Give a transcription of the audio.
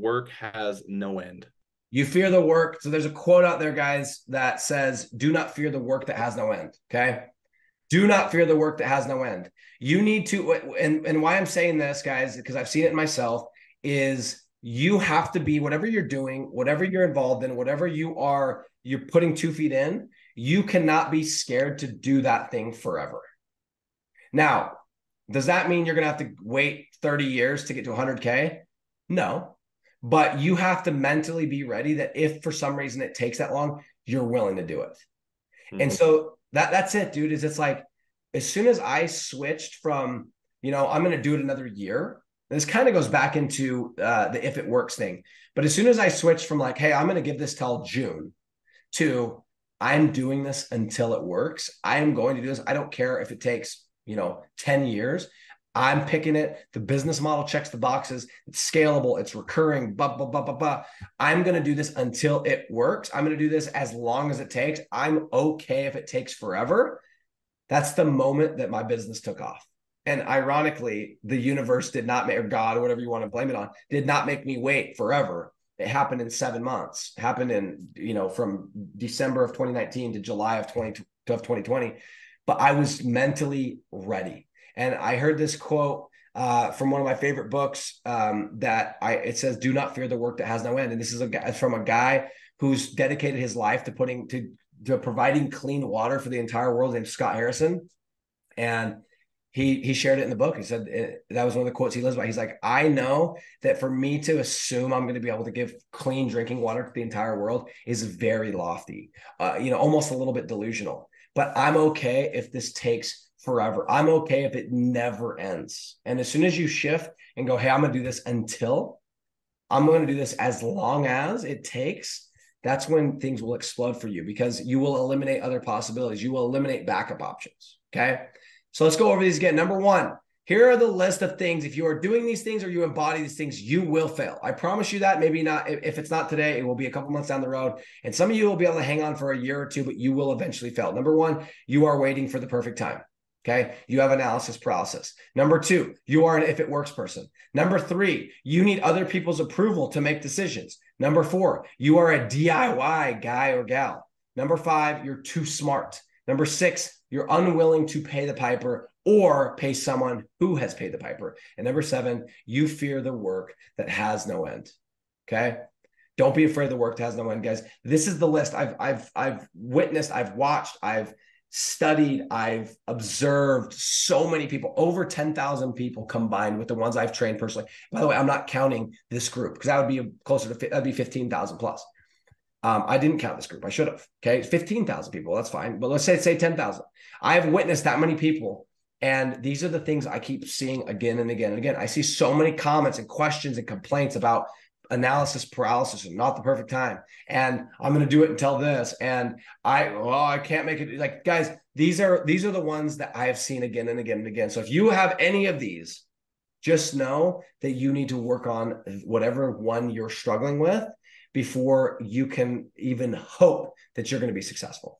work has no end. You fear the work. So there's a quote out there, guys, that says, do not fear the work that has no end. Okay. Do not fear the work that has no end. You need to, and why I'm saying this, guys, because I've seen it myself, is you have to be, whatever you're doing, whatever you're involved in, whatever you're putting 2 feet in, you cannot be scared to do that thing forever. Now, does that mean you're going to have to wait 30 years to get to 100K? No, but you have to mentally be ready that if for some reason it takes that long, you're willing to do it. Mm-hmm. And so that's it, dude, is it's like, as soon as I switched from, I'm going to do it another year, this kind of goes back into the if it works thing. But as soon as I switched from like, hey, I'm going to give this till June to I'm doing this until it works. I am going to do this. I don't care if it takes, 10 years. I'm picking it. The business model checks the boxes. It's scalable. It's recurring. Blah, blah, blah, blah, blah. I'm going to do this until it works. I'm going to do this as long as it takes. I'm okay if it takes forever. That's the moment that my business took off. And ironically, the universe did not make, or God, or whatever you want to blame it on, did not make me wait forever. It happened in 7 months. It happened in, from December of 2019 to July of 2020. But I was mentally ready. And I heard this quote from one of my favorite books it says, do not fear the work that has no end. And this is from a guy who's dedicated his life to providing clean water for the entire world, named Scott Harrison. And he shared it in the book. He said that was one of the quotes he lives by. He's like, I know that for me to assume I'm going to be able to give clean drinking water to the entire world is very lofty, almost a little bit delusional. But I'm okay if this takes forever. I'm okay if it never ends. And as soon as you shift and go, hey, I'm going to do this until, I'm going to do this as long as it takes, that's when things will explode for you, because you will eliminate other possibilities. You will eliminate backup options. Okay. So let's go over these again. Number 1, here are the list of things. If you are doing these things or you embody these things, you will fail. I promise you that. Maybe not. If it's not today, it will be a couple months down the road. And some of you will be able to hang on for a year or two, but you will eventually fail. Number 1, you are waiting for the perfect time. Okay. You have analysis paralysis. Number 2, you are an if it works person. Number 3, you need other people's approval to make decisions. Number 4, you are a DIY guy or gal. Number 5, you're too smart. Number 6, you're unwilling to pay the piper or pay someone who has paid the piper. And number 7, you fear the work that has no end. Okay. Don't be afraid of the work that has no end, guys. This is the list. I've witnessed, I've watched, I've studied, I've observed so many people, over 10,000 people combined with the ones I've trained personally. By the way, I'm not counting this group, because that would be closer to, that'd be 15,000 plus. I didn't count this group. I should have. Okay. 15,000 people. That's fine. But let's say 10,000. I have witnessed that many people. And these are the things I keep seeing again and again and again. I see so many comments and questions and complaints about analysis paralysis and not the perfect time. And I'm going to do it until this. And I can't make it. Like, guys, these are the ones that I have seen again and again and again. So if you have any of these, just know that you need to work on whatever one you're struggling with before you can even hope that you're going to be successful.